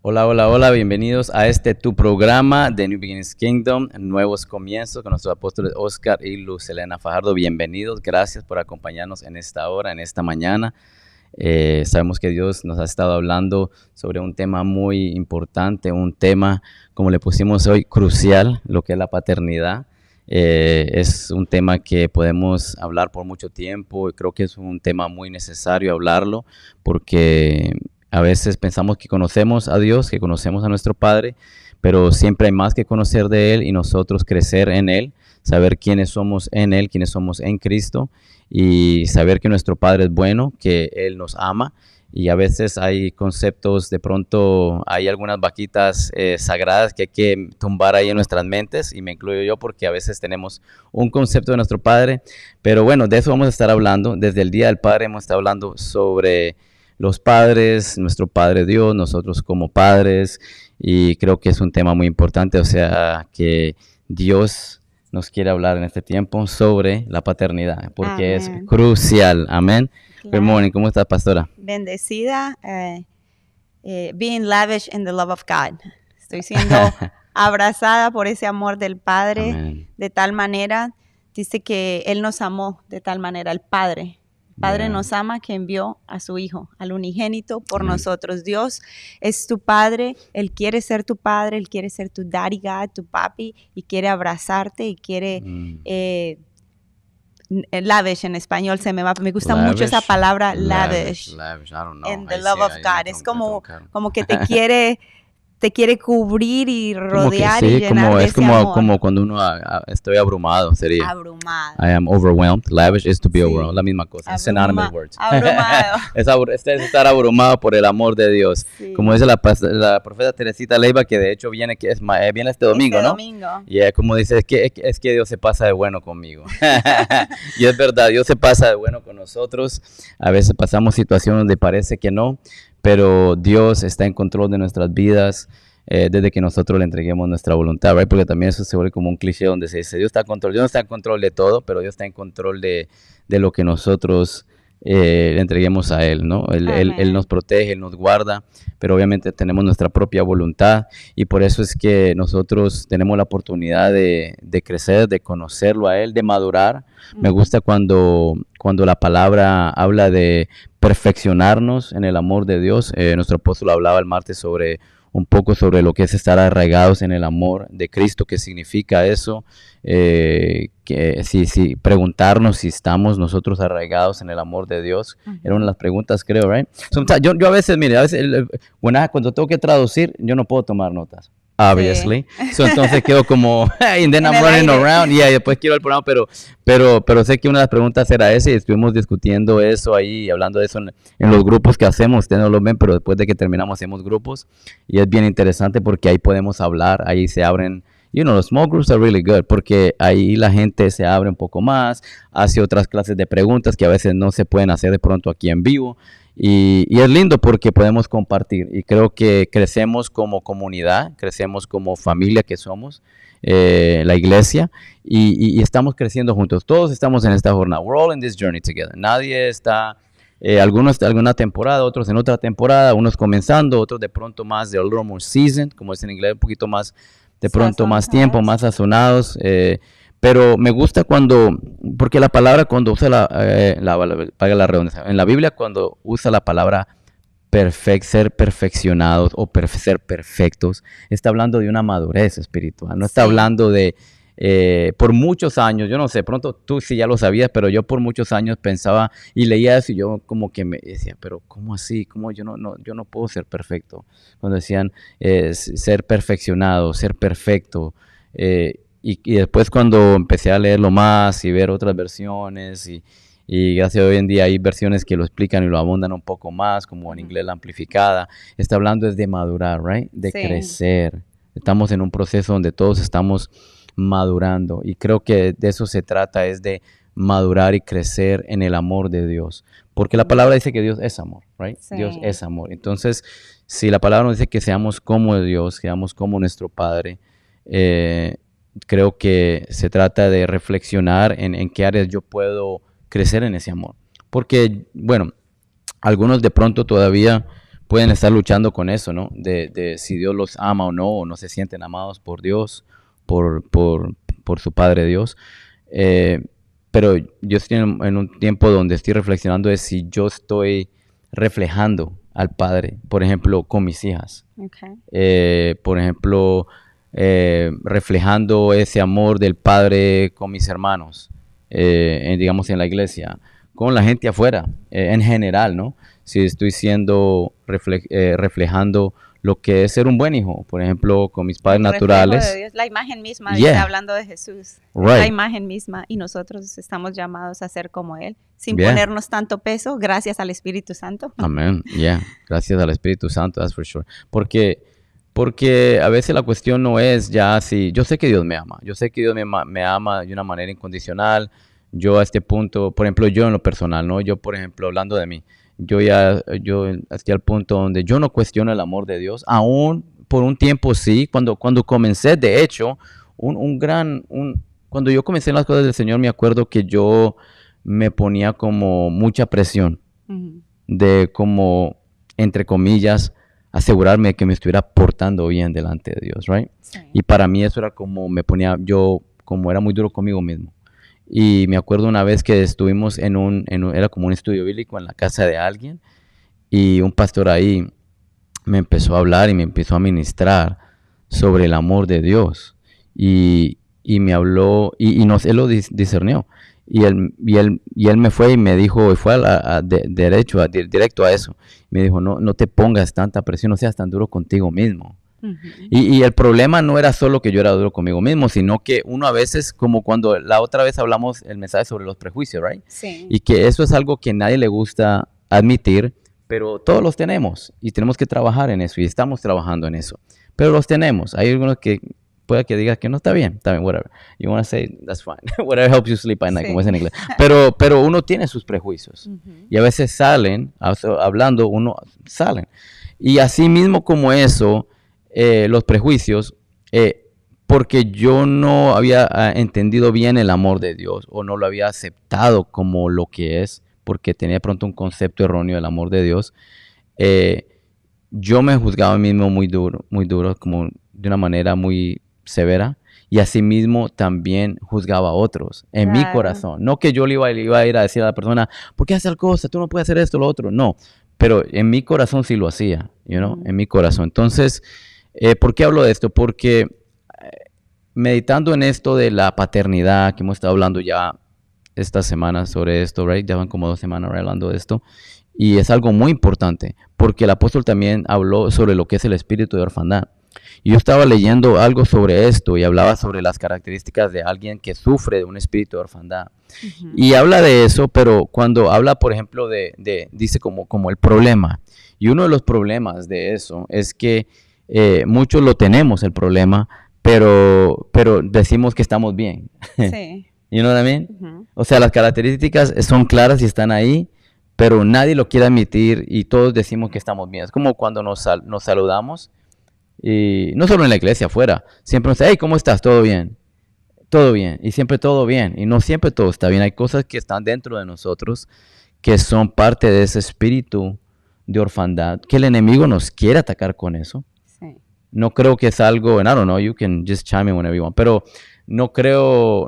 Hola, hola, hola, bienvenidos a tu programa de New Beginnings Kingdom, Nuevos Comienzos, con nuestros apóstoles Oscar y Luz Elena Fajardo. Bienvenidos, gracias por acompañarnos en esta hora, en esta mañana. Sabemos que Dios nos ha estado hablando sobre un tema muy importante, un tema, como le pusimos hoy, crucial, lo que es la paternidad. Es un tema que podemos hablar por mucho tiempo y creo que es un tema muy necesario hablarlo porque a veces pensamos que conocemos a Dios, que conocemos a nuestro Padre, pero siempre hay más que conocer de Él y nosotros crecer en Él, saber quiénes somos en Él, quiénes somos en Cristo y saber que nuestro Padre es bueno, que Él nos ama. Y a veces hay conceptos, de pronto hay algunas vaquitas sagradas que hay que tumbar ahí en nuestras mentes, y me incluyo yo porque a veces tenemos un concepto de nuestro Padre, pero bueno, de eso vamos a estar hablando. Desde el Día del Padre hemos estado hablando sobre los padres, nuestro Padre Dios, nosotros como padres, y creo que es un tema muy importante, o sea, que Dios nos quiere hablar en este tiempo sobre la paternidad, porque es Amén. crucial. Amén. Good morning, Claro. ¿cómo estás, pastora? Bendecida, being lavish in the love of God. Estoy siendo abrazada por ese amor del Padre Amén. de tal manera. Dice que Él nos amó de tal manera, el Padre. El Padre Yeah. nos ama, que envió a su Hijo, al unigénito, por Amén. nosotros. Dios es tu Padre, Él quiere ser tu Padre, Él quiere ser tu daddy God, tu papi, y quiere abrazarte y quiere... lavish en español se me va, me gusta mucho esa palabra lavish. Lavish, I don't know. En the Ahí love sí, of ahí God. me Es como truncaron. que te quiere cubrir y Como que rodear y sí, llenar de es ese amor. como cuando uno estoy abrumado, sería. Abrumado. I am overwhelmed. Lavish is to be Sí. overwhelmed. La misma cosa. Es synonymous Abruma- words. abrumado. Es estar abrumado por el amor de Dios. Sí. Como dice la profeta Teresita Leiva, que de hecho viene, viene este domingo, Este ¿no? domingo. Y como dice, es que Dios se pasa de bueno conmigo. Y es verdad, Dios se pasa de bueno con nosotros. A veces pasamos situaciones donde parece que no, pero Dios está en control de nuestras vidas. Desde que nosotros le entreguemos nuestra voluntad, ¿right? Porque también eso se vuelve como un cliché donde se dice, Dios está en control. Dios no está en control de todo, pero Dios está en control de lo que nosotros le entreguemos a Él, ¿no? Él nos protege, Él nos guarda, pero obviamente tenemos nuestra propia voluntad, y por eso es que nosotros tenemos la oportunidad de crecer, de conocerlo a Él, de madurar. Me gusta cuando la palabra habla de perfeccionarnos en el amor de Dios. Nuestro apóstol hablaba el martes sobre un poco sobre lo que es estar arraigados en el amor de Cristo, qué significa eso, que si preguntarnos si estamos nosotros arraigados en el amor de Dios, era una de las preguntas, creo, right? Yo a veces, mire, cuando tengo que traducir, yo no puedo tomar notas. Obviously. Sí. So, entonces quedo como, and then I'm running around, y después quiero el programa, pero sé que una de las preguntas era esa, y estuvimos discutiendo eso ahí, hablando de eso en los grupos que hacemos. Ustedes no lo ven, pero después de que terminamos hacemos grupos, y es bien interesante porque ahí podemos hablar, ahí se abren, los small groups are really good, porque ahí la gente se abre un poco más, hace otras clases de preguntas que a veces no se pueden hacer de pronto aquí en vivo. Y es lindo porque podemos compartir, y creo que crecemos como comunidad, crecemos como familia que somos, la iglesia, y estamos creciendo juntos. Todos estamos en esta jornada. We're all in this journey together. Nadie está, algunos en alguna temporada, otros en otra temporada, unos comenzando, otros de pronto más de a little more seasoned, como es en inglés, un poquito más, de pronto más tiempo, más sazonados. Pero me gusta porque la palabra cuando usa paga la redundancia, en la Biblia cuando usa la palabra ser perfeccionados o ser perfectos, está hablando de una madurez espiritual, no está hablando de, por muchos años, yo no sé, pronto tú sí ya lo sabías, pero yo por muchos años pensaba y leía eso, y yo como que me decía, pero ¿cómo así? ¿Cómo yo no puedo ser perfecto? Cuando decían ser perfeccionado, ser perfecto, y después cuando empecé a leerlo más y ver otras versiones, y gracias a hoy en día hay versiones que lo explican y lo abundan un poco más, como en inglés la amplificada, está hablando es de madurar, right? De crecer. Estamos en un proceso donde todos estamos madurando, y creo que de eso se trata, es de madurar y crecer en el amor de Dios, porque la palabra dice que Dios es amor, right? Sí. Dios es amor. Entonces, si la palabra nos dice que seamos como Dios, seamos como nuestro Padre, creo que se trata de reflexionar en qué áreas yo puedo crecer en ese amor. Porque, bueno, algunos de pronto todavía pueden estar luchando con eso, ¿no? De si Dios los ama o no se sienten amados por Dios, por su Padre Dios. Pero yo estoy en un tiempo donde estoy reflexionando de si yo estoy reflejando al Padre, por ejemplo, con mis hijas. Okay. Por ejemplo, reflejando ese amor del Padre con mis hermanos, digamos en la iglesia, con la gente afuera, en general, ¿no? Si estoy siendo, reflejando lo que es ser un buen hijo, por ejemplo, con mis padres El reflejo naturales. de Dios, la imagen misma, Yeah. está hablando de Jesús, Right. la imagen misma, y nosotros estamos llamados a ser como Él, sin Yeah. ponernos tanto peso, gracias al Espíritu Santo. Amén, yeah. Gracias al Espíritu Santo, that's for sure. Porque a veces la cuestión no es ya si, yo sé que Dios me ama, yo sé que Dios me ama de una manera incondicional. Yo a este punto, por ejemplo, yo en lo personal, ¿no? Yo, por ejemplo, hablando de mí, yo estoy al punto donde yo no cuestiono el amor de Dios, aún por un tiempo sí, cuando comencé, de hecho, cuando yo comencé en las cosas del Señor, me acuerdo que yo me ponía como mucha presión Ujú. de como, entre comillas, asegurarme de que me estuviera portando bien delante de Dios, right? Sí. Y para mí eso era como como era muy duro conmigo mismo. Y me acuerdo una vez que estuvimos era como un estudio bíblico en la casa de alguien, y un pastor ahí me empezó a hablar y me empezó a ministrar sobre el amor de Dios. Y me habló, él lo discernió. Y él me fue y me dijo, y fue directo a eso. Me dijo, no te pongas tanta presión, no seas tan duro contigo mismo. Ujú. Y el problema no era solo que yo era duro conmigo mismo, sino que uno a veces, como cuando la otra vez hablamos el mensaje sobre los prejuicios, right? Sí. Y que eso es algo que nadie le gusta admitir, pero todos los tenemos y tenemos que trabajar en eso y estamos trabajando en eso. Pero los tenemos. Hay algunos que puede que digas que no está bien, whatever. You want to say, that's fine. Whatever helps you sleep at night, Sí. como es en inglés. Pero uno tiene sus prejuicios. Ujú. Y a veces salen, hablando, salen. Y así mismo como eso, los prejuicios, porque yo no había entendido bien el amor de Dios o no lo había aceptado como lo que es, porque tenía de pronto un concepto erróneo del amor de Dios, yo me juzgaba a mí mismo muy duro, como de una manera muy severa. Y asimismo también juzgaba a otros en mi Claro. corazón. No que yo le iba a ir a decir a la persona, ¿por qué haces tal cosa? Tú no puedes hacer esto, lo otro. No, pero en mi corazón sí lo hacía, en mi corazón. Entonces, ¿por qué hablo de esto? Porque meditando en esto de la paternidad, que hemos estado hablando ya esta semana sobre esto, right? Ya van como 2 semanas hablando de esto. Y es algo muy importante, porque el apóstol también habló sobre lo que es el espíritu de orfandad. Y yo estaba leyendo algo sobre esto y hablaba sobre las características de alguien que sufre de un espíritu de orfandad. Ujú. Y habla de eso, pero cuando habla, por ejemplo, dice como el problema. Y uno de los problemas de eso es que muchos lo tenemos, el problema, pero decimos que estamos bien. Sí. You know what I mean? Ujú. O sea, las características son claras y están ahí, pero nadie lo quiere admitir y todos decimos que estamos bien. Es como cuando nos saludamos, y no solo en la iglesia, afuera. Siempre nos dice, hey, ¿cómo estás? ¿Todo bien? Todo bien. Y siempre todo bien. Y no siempre todo está bien. Hay cosas que están dentro de nosotros que son parte de ese espíritu de orfandad, que el enemigo nos quiere atacar con eso. Sí. No creo que es algo, and I don't know, you can just chime in whenever you want, pero no creo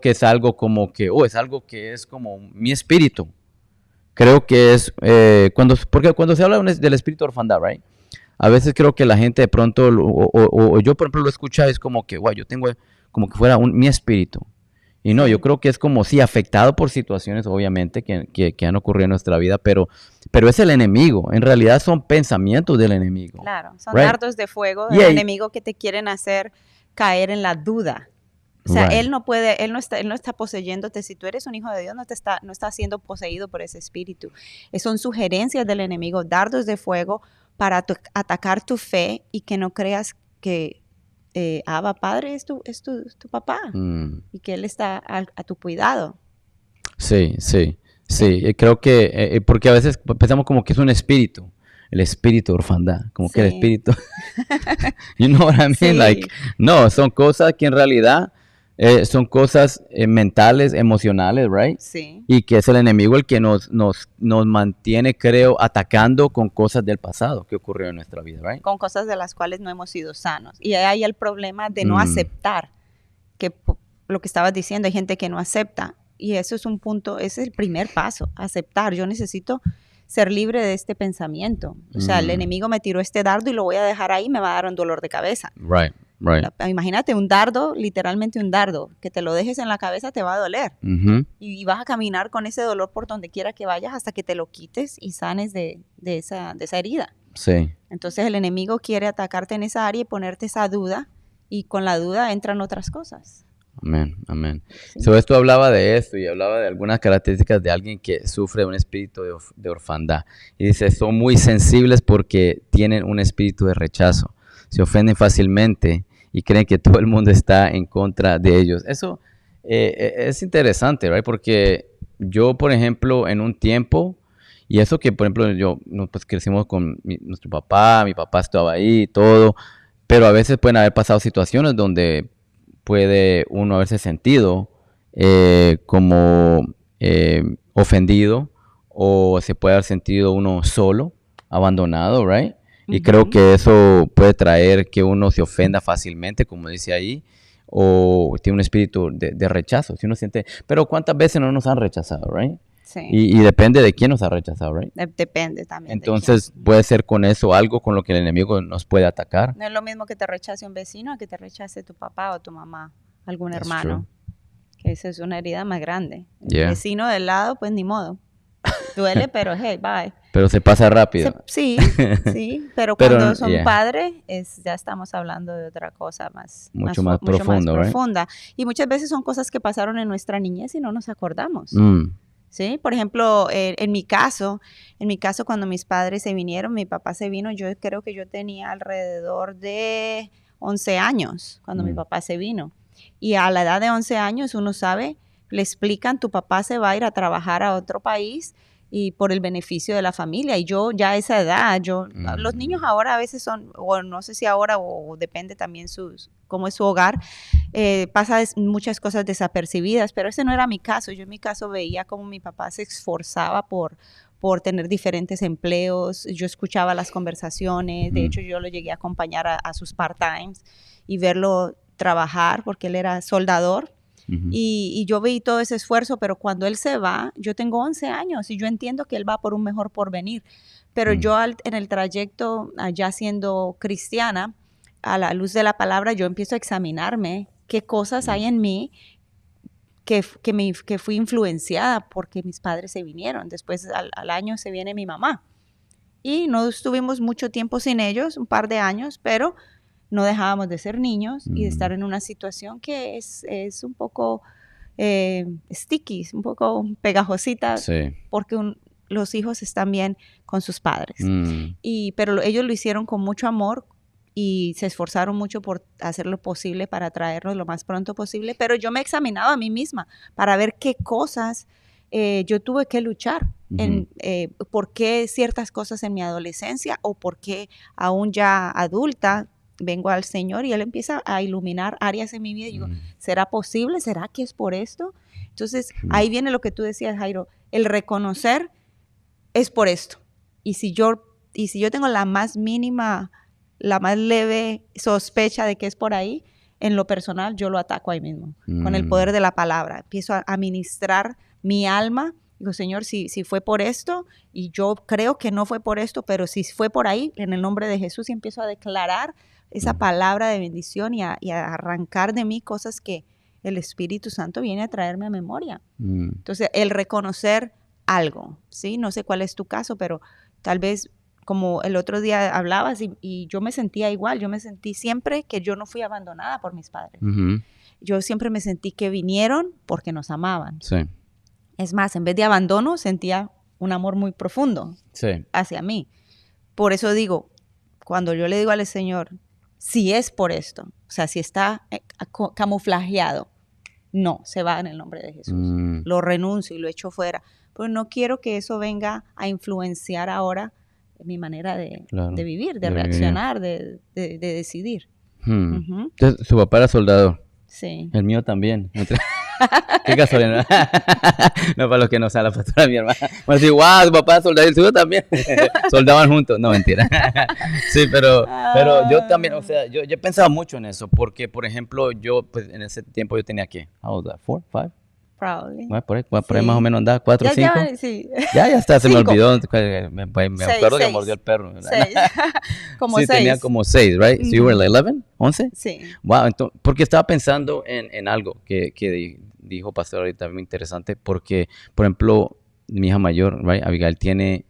que es algo como que, es algo que es como mi espíritu. Creo que es, porque cuando se habla del espíritu de orfandad, right? A veces creo que la gente de pronto, o yo por ejemplo lo escucha, es como que, yo tengo como que fuera mi espíritu. Y no, yo creo que es como, sí, afectado por situaciones, obviamente, que han ocurrido en nuestra vida, pero es el enemigo. En realidad son pensamientos del enemigo. Claro, son Right. dardos de fuego del Yeah. enemigo que te quieren hacer caer en la duda. O sea, Right. él no está poseyéndote. Si tú eres un hijo de Dios, no está siendo poseído por ese espíritu. Son sugerencias del enemigo, dardos de fuego para atacar tu fe y que no creas que Abba Padre es tu papá y que Él está a tu cuidado. Sí. Creo que, porque a veces pensamos como que es un espíritu, el espíritu de orfandad, como que el Sí. espíritu, you know what I mean? Sí. Like, no, son cosas que en realidad Son cosas mentales, emocionales, right? Sí. Y que es el enemigo el que nos mantiene, creo, atacando con cosas del pasado que ocurrió en nuestra vida, right? Con cosas de las cuales no hemos sido sanos. Y ahí hay el problema de no Mm. aceptar, que lo que estabas diciendo, hay gente que no acepta. Y eso es un punto, ese es el primer paso, aceptar. Yo necesito ser libre de este pensamiento. O sea, el enemigo me tiró este dardo y lo voy a dejar ahí, me va a dar un dolor de cabeza. Right, right. Imagínate un dardo, literalmente un dardo, que te lo dejes en la cabeza te va a doler. Ujú. Y vas a caminar con ese dolor por donde quiera que vayas hasta que te lo quites y sanes de esa herida. Sí. Entonces el enemigo quiere atacarte en esa área y ponerte esa duda, y con la duda entran otras cosas. Amén, amén. Sí. So, esto hablaba de esto y hablaba de algunas características de alguien que sufre un espíritu de orfandad. Y dice, son muy sensibles porque tienen un espíritu de rechazo. Se ofenden fácilmente y creen que todo el mundo está en contra de ellos. Eso es interesante, ¿right? Porque yo, por ejemplo, en un tiempo, y eso que, por ejemplo, pues crecimos con nuestro papá, mi papá estaba ahí y todo, pero a veces pueden haber pasado situaciones donde puede uno haberse sentido como ofendido, o se puede haber sentido uno solo, abandonado, right? Y creo que eso puede traer que uno se ofenda fácilmente, como dice ahí, o tiene un espíritu de rechazo. Si uno siente, pero ¿cuántas veces no nos han rechazado, right? Sí. Y depende de quién nos ha rechazado, right? Depende también. Entonces puede ser con eso algo con lo que el enemigo nos puede atacar. No es lo mismo que te rechace un vecino a que te rechace tu papá o tu mamá, algún That's hermano. Que esa es una herida más grande. El Yeah. vecino del lado, pues ni modo. Duele, pero hey, bye. Pero se pasa rápido. Sí, sí, pero Pero, cuando son yeah. padres, ya estamos hablando de otra cosa Mucho más profundo, right? profunda. Y muchas veces son cosas que pasaron en nuestra niñez y no nos acordamos. Mm. ¿Sí? Por ejemplo, en mi caso, cuando mis padres se vinieron, mi papá se vino, yo creo que yo tenía alrededor de 11 años cuando mi papá se vino. Y a la edad de 11 años uno sabe, le explican, tu papá se va a ir a trabajar a otro país y por el beneficio de la familia. Y yo ya a esa edad, los niños ahora a veces son, o no sé si ahora, o depende también cómo es su hogar, pasa muchas cosas desapercibidas, pero ese no era mi caso. Yo en mi caso veía cómo mi papá se esforzaba por tener diferentes empleos. Yo escuchaba las conversaciones, de hecho yo lo llegué a acompañar a sus part-times y verlo trabajar porque él era soldador. Y yo vi todo ese esfuerzo, pero cuando él se va, yo tengo 11 años y yo entiendo que él va por un mejor porvenir. Pero yo en el trayecto, ya siendo cristiana, a la luz de la palabra, yo empiezo a examinarme qué cosas hay en mí que fui influenciada porque mis padres se vinieron. Después al año se viene mi mamá. Y no estuvimos mucho tiempo sin ellos, un par de años, pero no dejábamos de ser niños y de estar en una situación que es un poco sticky, un poco pegajosita, Sí. porque los hijos están bien con sus padres. Pero ellos lo hicieron con mucho amor y se esforzaron mucho por hacer lo posible para traernos lo más pronto posible, pero yo me he examinado a mí misma para ver qué cosas yo tuve que luchar, por qué ciertas cosas en mi adolescencia o por qué aún ya adulta vengo al Señor y Él empieza a iluminar áreas en mi vida y digo, ¿será posible? ¿Será que es por esto? Entonces, ahí viene lo que tú decías, Jairo, el reconocer es por esto. Y si yo tengo la más mínima, la más leve sospecha de que es por ahí, en lo personal yo lo ataco ahí mismo, con el poder de la palabra. Empiezo a ministrar mi alma. Digo, Señor, si fue por esto, y yo creo que no fue por esto, pero si fue por ahí, en el nombre de Jesús, y empiezo a declarar esa palabra de bendición y a arrancar de mí cosas que el Espíritu Santo viene a traerme a memoria. Entonces, el reconocer algo, ¿sí? No sé cuál es tu caso, pero tal vez como el otro día hablabas y yo me sentía igual, yo me sentí siempre que yo no fui abandonada por mis padres. Yo siempre me sentí que vinieron porque nos amaban. Sí. Es más, en vez de abandono, sentía un amor muy profundo hacia mí. Por eso digo, cuando yo le digo al Señor, si es por esto, o sea, si está camuflajeado, no, se va en el nombre de Jesús. Lo renuncio y lo echo fuera. Pero no quiero que eso venga a influenciar ahora mi manera de vivir, de reaccionar, de decidir. Entonces, su papá era soldador. Sí. El mío también. Qué casualidad. No, para los que no saben, la pastora mi hermana. Me dice, wow, su papá soldado y el suyo también. Soldaban juntos. No, mentira. Sí, pero yo también, o sea, yo he pensado mucho en eso, porque, por ejemplo, yo, pues, en ese tiempo yo tenía, ¿qué? How was that? 4, 5? Probably. Bueno, por ahí Sí. más o menos andaba, 4 o 5. Sí. Ya está, se me 5. olvidó. Me acuerdo que 6. mordió el perro. 6. Como Sí, 6. tenía como 6, right? So you were like 11, 11? Sí. Wow, entonces, porque estaba pensando en algo que dijo Pastor ahorita, muy interesante, porque, por ejemplo, mi hija mayor, right, Abigail tiene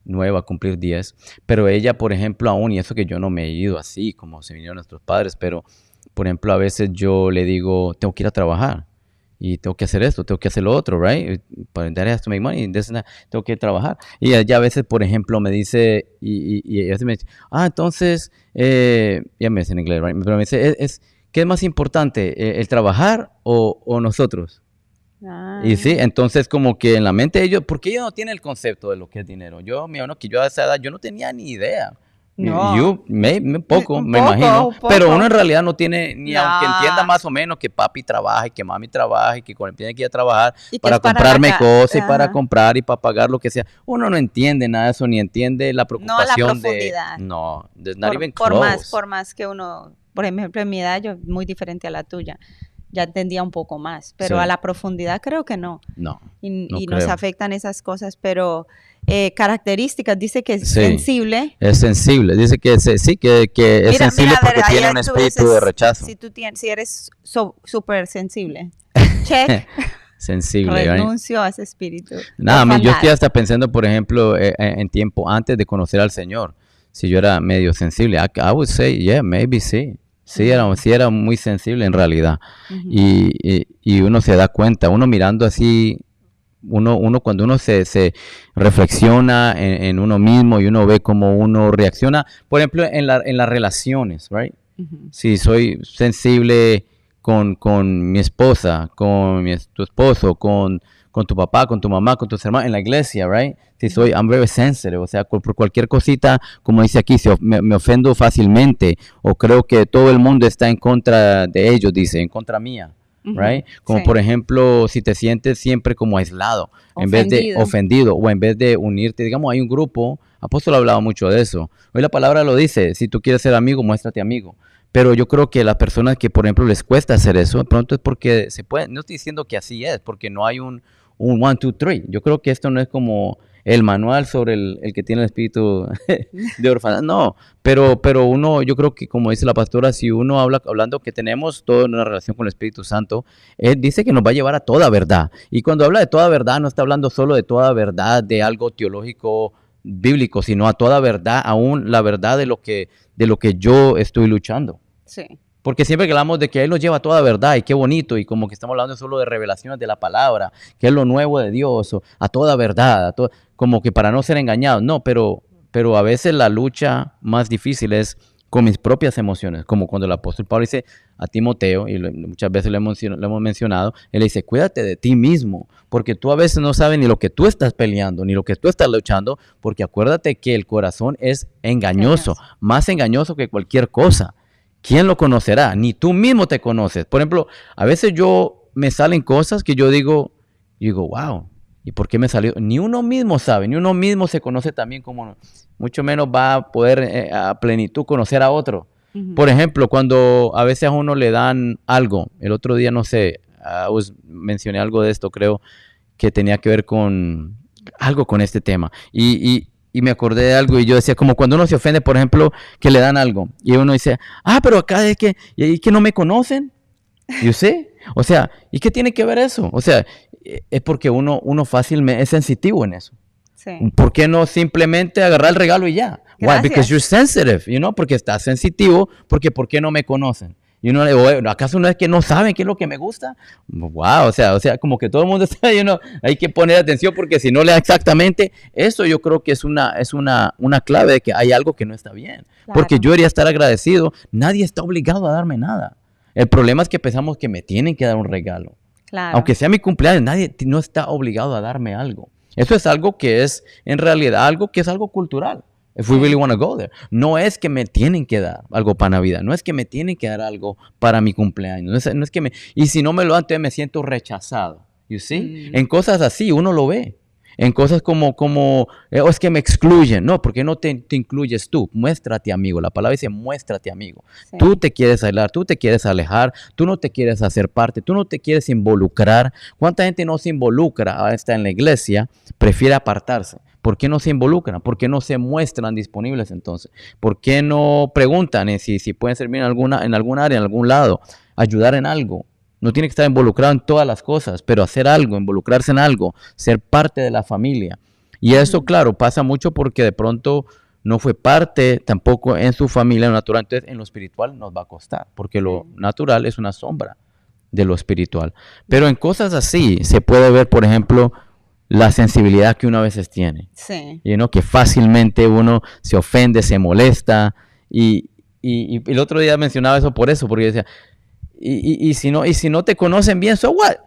9, va a cumplir 10, pero ella, por ejemplo, aún, y eso que yo no me he ido así, como se vinieron nuestros padres, pero, por ejemplo, a veces yo le digo, tengo que ir a trabajar, y tengo que hacer esto, tengo que hacer lo otro, right, para that has to make money, tengo que trabajar, y ella a veces, por ejemplo, me dice, y a veces me dice, entonces, ya me dice en inglés, right, pero me dice, ¿qué es más importante, el trabajar o nosotros? Y sí, entonces como que en la mente de ellos, porque ellos no tienen el concepto de lo que es dinero. Que yo a esa edad, yo no tenía ni idea. No. Yo, poco, me imagino. Poco. Pero uno en realidad no tiene, ni No. aunque entienda más o menos que papi trabaja y que mami trabaja y que tiene que ir a trabajar Y que para es para comprarme la cosas y Ajá. para comprar y para pagar lo que sea. Uno no entiende nada de eso, ni entiende la preocupación profundidad. No, there's not even close. Por más que uno, por ejemplo, en mi edad, yo muy diferente a la tuya, ya entendía un poco más, pero Sí. a la profundidad creo que no. No. Y No nos creo. afectan esas cosas, pero características, dice que es Sí. sensible. Es sensible, dice que sí, que es sensible porque ahí tiene un tú espíritu dices, de rechazo. si eres súper sensible, check, Sensible, right? renuncio a ese espíritu. Nada, yo Orfandad. estoy hasta pensando, por ejemplo, en tiempo antes de conocer al Señor, si yo era medio sensible, I would say, yeah, maybe sí. Sí era muy sensible en realidad. Ujú. Y uno se da cuenta, uno mirando así, cuando uno se reflexiona en uno mismo y uno ve cómo uno reacciona, por ejemplo, en las relaciones, right? Ujú. Si soy sensible con mi esposa, tu esposo, con tu papá, con tu mamá, con tus hermanos, en la iglesia, right? Si I'm very sensitive, o sea, por cualquier cosita, como dice aquí, si me ofendo fácilmente, o creo que todo el mundo está en contra de ellos, dice, en contra mía, Ujú. right? Como Sí. por ejemplo, si te sientes siempre como aislado, en vez de ofendido, o en vez de unirte, digamos, hay un grupo, Apóstol ha hablado mucho de eso, hoy la palabra lo dice, si tú quieres ser amigo, muéstrate amigo. Pero yo creo que las personas que, por ejemplo, les cuesta hacer eso, de pronto es porque se puede. No estoy diciendo que así es, porque no hay un 1, 2, 3. Yo creo que esto no es como el manual sobre el que tiene el espíritu de orfandad. No, pero uno, yo creo que, como dice la pastora, si uno hablando que tenemos toda una relación con el Espíritu Santo, él dice que nos va a llevar a toda verdad. Y cuando habla de toda verdad, no está hablando solo de toda verdad, de algo teológico bíblico, sino a toda verdad, aún la verdad de lo que yo estoy luchando. Sí. Porque siempre que hablamos de que Él nos lleva a toda verdad y qué bonito, y como que estamos hablando solo de revelaciones de la palabra, que es lo nuevo de Dios, o a toda verdad, como que para no ser engañados. No, pero a veces la lucha más difícil es con mis propias emociones, como cuando el apóstol Pablo dice a Timoteo, y muchas veces lo hemos mencionado, él dice, cuídate de ti mismo, porque tú a veces no sabes ni lo que tú estás peleando, ni lo que tú estás luchando, porque acuérdate que el corazón es engañoso, más engañoso que cualquier cosa. ¿Quién lo conocerá? Ni tú mismo te conoces. Por ejemplo, a veces me salen cosas que yo digo, wow, ¿y por qué me salió? Ni uno mismo sabe, ni uno mismo se conoce también como, mucho menos va a poder a plenitud conocer a otro. Ujú. Por ejemplo, cuando a veces a uno le dan algo, el otro día, no sé, mencioné algo de esto, creo que tenía que ver con algo con este tema. Y me acordé de algo y yo decía, como cuando uno se ofende, por ejemplo, que le dan algo. Y uno dice, pero acá es que, ¿y que no me conocen? ¿You see? O sea, ¿y qué tiene que ver eso? O sea, es porque uno fácilmente es sensitivo en eso. Sí. ¿Por qué no simplemente agarrar el regalo y ya? Why? Gracias. Because you're sensitive, porque estás sensitivo, porque ¿por qué no me conocen? Y uno le dice, ¿acaso no es que no saben qué es lo que me gusta? Wow, o sea, como que todo el mundo está, hay que poner atención porque si no le da exactamente, eso yo creo que es una clave de que hay algo que no está bien. Claro. Porque yo debería estar agradecido, nadie está obligado a darme nada. El problema es que pensamos que me tienen que dar un regalo. Claro. Aunque sea mi cumpleaños, nadie no está obligado a darme algo. Eso es algo que es, en realidad, algo cultural. If we really want to go there. No es que me tienen que dar algo para Navidad. No es que me tienen que dar algo para mi cumpleaños. No es que me... Y si no me lo dan, entonces me siento rechazado. You see? En cosas así uno lo ve. En cosas como es que me excluyen. No, porque no te incluyes tú. Muéstrate amigo. La palabra dice muéstrate amigo. Sí. Tú te quieres aislar, tú te quieres alejar, tú no te quieres hacer parte, tú no te quieres involucrar. ¿Cuánta gente no se involucra? Está en la iglesia, prefiere apartarse. ¿Por qué no se involucran? ¿Por qué no se muestran disponibles entonces? ¿Por qué no preguntan si pueden servir en algún área, en algún lado? Ayudar en algo. No tiene que estar involucrado en todas las cosas, pero hacer algo, involucrarse en algo, ser parte de la familia. Y eso, claro, pasa mucho porque de pronto no fue parte tampoco en su familia natural. Entonces, en lo espiritual nos va a costar, porque lo natural es una sombra de lo espiritual. Pero en cosas así se puede ver, por ejemplo, la sensibilidad que uno a veces tiene. Sí. Que fácilmente uno se ofende, se molesta. Y el otro día mencionaba eso porque decía, y si no te conocen bien, so what?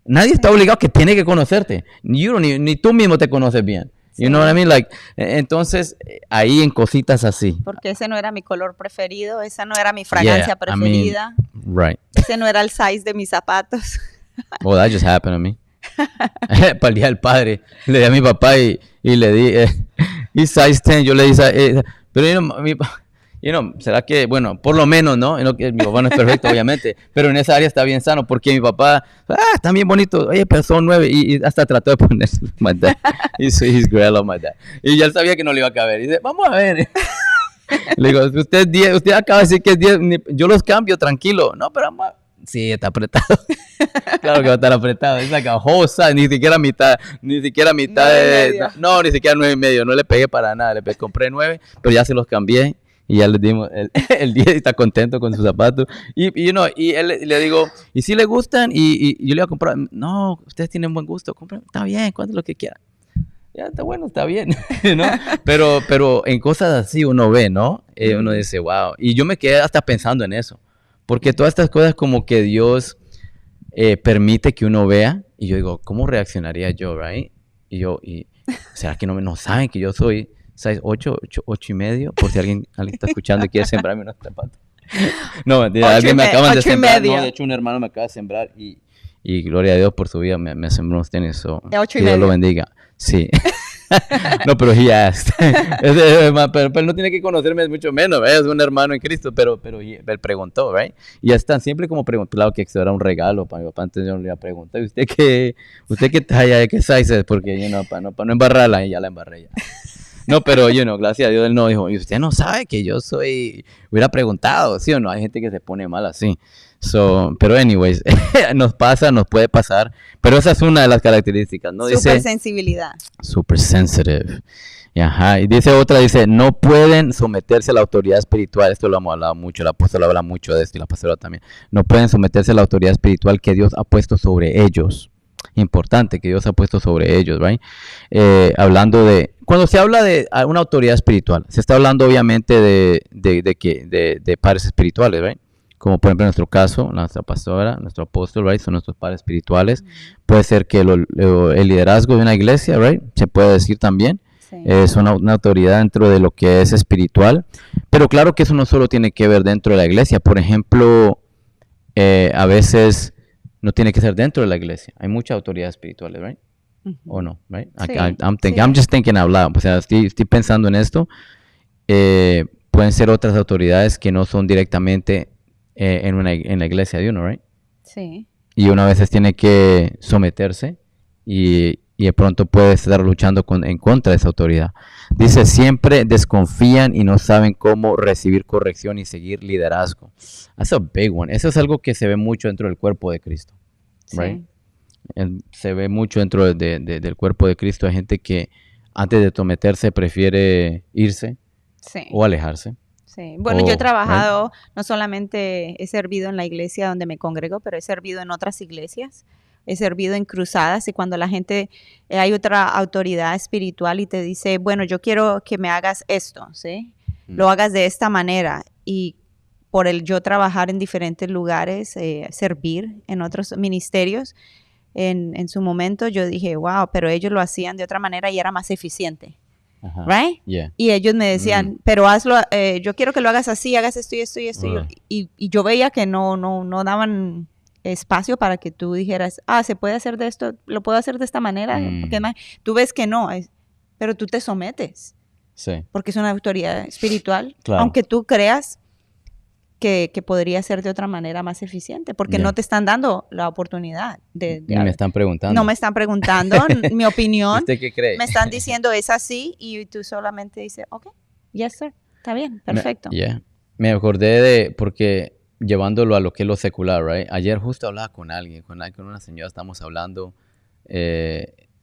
Nadie está obligado que tiene que conocerte. Ni tú mismo te conoces bien. Sí. You know what I mean? Entonces, ahí en cositas así. Porque ese no era mi color preferido, esa no era mi fragancia preferida. Right. Ese no era el size de mis zapatos. Oh, that just happened to me. Para el Día del Padre, le di a mi papá y le di y size 10, yo le di pero será que, bueno, por lo menos, ¿no? Mi papá no es perfecto, obviamente, pero en esa área está bien sano, porque mi papá, está bien bonito, oye, pero son 9, y hasta trató de poner my dad, he's great, my dad, y ya él sabía que no le iba a caber, y dice, vamos a ver, le digo, usted acaba de decir que es 10, yo los cambio, tranquilo, no, pero vamos a... Sí, está apretado. Claro que va a estar apretado. Es like a whole size, ni siquiera mitad de... No, ni siquiera 9.5. No le pegué para nada. Compré 9, pero ya se los cambié y ya les dimos el 10 y está contento con sus zapatos. Y él le digo, ¿y si le gustan? Y yo le voy a comprar. No, ustedes tienen buen gusto. Compren. Está bien, cuánto lo que quieran. Ya está bueno, está bien, ¿no? Pero en cosas así uno ve, ¿no? Uno dice, wow. Y yo me quedé hasta pensando en eso. Porque todas estas cosas como que Dios permite que uno vea, y yo digo, ¿cómo reaccionaría yo, right? ¿Será que no saben que yo soy 6'8", 8.5, por si alguien está escuchando y quiere sembrarme unos zapatos? No, mentira, alguien me acaba de sembrar, no, de hecho un hermano me acaba de sembrar y gloria a Dios por su vida, me sembró unos tenis, so, que Dios lo bendiga. Sí. No, pero he asked. pero él no tiene que conocerme mucho menos, ¿ves? Es un hermano en Cristo, pero él preguntó, ¿right? Y es tan simple como preguntar, claro que eso era un regalo para mi papá, entonces yo le iba a preguntar, ¿y usted qué talla, qué size es? Porque, para no embarrarla, y ya la embarré ya. No, pero, gracias a Dios él no dijo, y usted no sabe que yo hubiera preguntado, ¿sí o no? Hay gente que se pone mal así. Pero anyways, nos puede pasar, pero esa es una de las características, ¿no? Super sensibilidad. Super sensitive. Ajá. Y dice, no pueden someterse a la autoridad espiritual. Esto lo hemos hablado mucho, el apóstol habla mucho de esto y la pastora también. No pueden someterse a la autoridad espiritual que Dios ha puesto sobre ellos. Importante, que Dios ha puesto sobre ellos, right? Hablando de, cuando se habla de una autoridad espiritual, se está hablando obviamente de padres espirituales, right? Como por ejemplo en nuestro caso, nuestra pastora, nuestro apóstol, right, son nuestros padres espirituales. Puede ser que el liderazgo de una iglesia, right, se puede decir también, sí. Es una autoridad dentro de lo que es espiritual. Pero claro que eso no solo tiene que ver dentro de la iglesia. Por ejemplo, a veces no tiene que ser dentro de la iglesia. Hay muchas autoridades espirituales, right? ¿O no? Right? Sí, I'm just thinking out loud. O sea, estoy pensando en esto. Pueden ser otras autoridades que no son directamente en la iglesia de uno, right? Sí. Y uno a veces tiene que someterse y de pronto puede estar luchando en contra de esa autoridad. Dice, siempre desconfían y no saben cómo recibir corrección y seguir liderazgo. That's a big one. Eso es algo que se ve mucho dentro del cuerpo de Cristo, right? Sí. Se ve mucho dentro del cuerpo de Cristo. Hay gente que antes de someterse prefiere irse, sí, o alejarse. Sí, bueno, yo he trabajado, no solamente he servido en la iglesia donde me congrego, pero he servido en otras iglesias, he servido en cruzadas, y cuando la gente, hay otra autoridad espiritual y te dice, bueno, yo quiero que me hagas esto, ¿sí? Lo hagas de esta manera, y por el yo trabajar en diferentes lugares, servir en otros ministerios, en su momento yo dije, wow, pero ellos lo hacían de otra manera y era más eficiente. Ajá. right? Yeah. Y ellos me decían, pero hazlo, yo quiero que lo hagas así, hagas esto y esto y esto. Y yo veía que no daban espacio para que tú dijeras, se puede hacer de esto, lo puedo hacer de esta manera. Porque tú ves que no, pero tú te sometes. Sí. Porque es una autoridad espiritual. Claro. Aunque tú creas que podría ser de otra manera más eficiente, porque no te están dando la oportunidad de me están preguntando. No me están preguntando mi opinión. ¿Usted qué cree? Me están diciendo es así y tú solamente dices, ok, yes sir, está bien, perfecto. Me acordé porque llevándolo a lo que es lo secular, right? Ayer justo hablaba con una señora, estamos hablando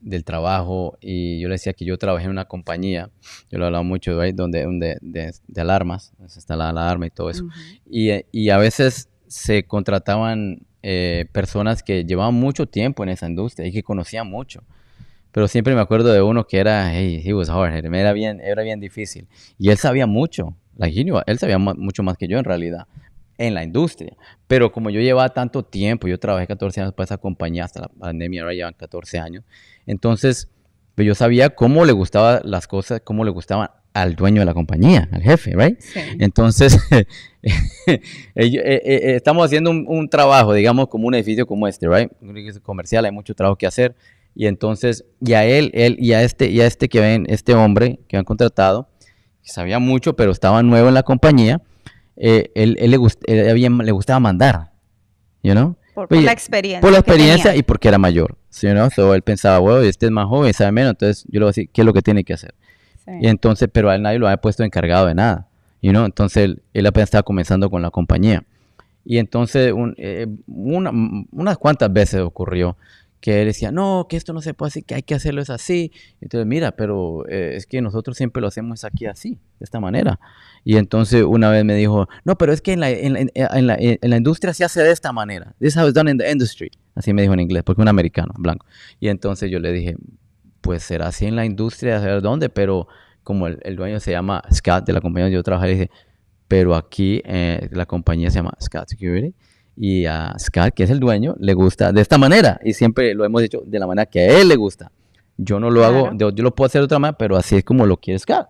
del trabajo y yo le decía que yo trabajé en una compañía, yo lo hablaba mucho, right? de alarmas, está la alarma y todo eso. Y a veces se contrataban personas que llevaban mucho tiempo en esa industria y que conocían mucho. Pero siempre me acuerdo de uno que era, he was hard, era bien difícil. Y él sabía mucho, él sabía mucho más que yo en realidad, en la industria. Pero como yo llevaba tanto tiempo, yo trabajé 14 años para esa compañía, hasta la pandemia, ahora llevan 14 años. Entonces, pues yo sabía cómo le gustaban las cosas, cómo le gustaban al dueño de la compañía, al jefe, ¿right? Sí. Entonces, estamos haciendo un trabajo, digamos, como un edificio como este, ¿right? Un edificio comercial, hay mucho trabajo que hacer. Y entonces, y a este hombre que han contratado, que sabía mucho, pero estaba nuevo en la compañía, él le gustaba mandar, you know? Por la experiencia. Por la experiencia y porque era mayor, you know? So él pensaba, bueno, este es más joven, sabe menos, entonces yo le voy a decir, ¿qué es lo que tiene que hacer? Sí. Y entonces, pero a él nadie lo había puesto encargado de nada, you know? Entonces él apenas estaba comenzando con la compañía. Y entonces, unas cuantas veces ocurrió que él decía, no, que esto no se puede hacer, que hay que hacerlo es así. Entonces, mira, pero es que nosotros siempre lo hacemos aquí así, de esta manera. Y entonces una vez me dijo, no, pero es que en la industria se hace de esta manera. This is how it's done in the industry. Así me dijo en inglés, porque es un americano, blanco. Y entonces yo le dije, pues será así en la industria, a saber dónde, pero como el dueño se llama Scott, de la compañía donde yo trabajé, le dije, pero aquí la compañía se llama Scott Security. Y a Scott, que es el dueño, le gusta de esta manera. Y siempre lo hemos hecho de la manera que a él le gusta. Yo no lo hago, yo lo puedo hacer de otra manera, pero así es como lo quiere Scott.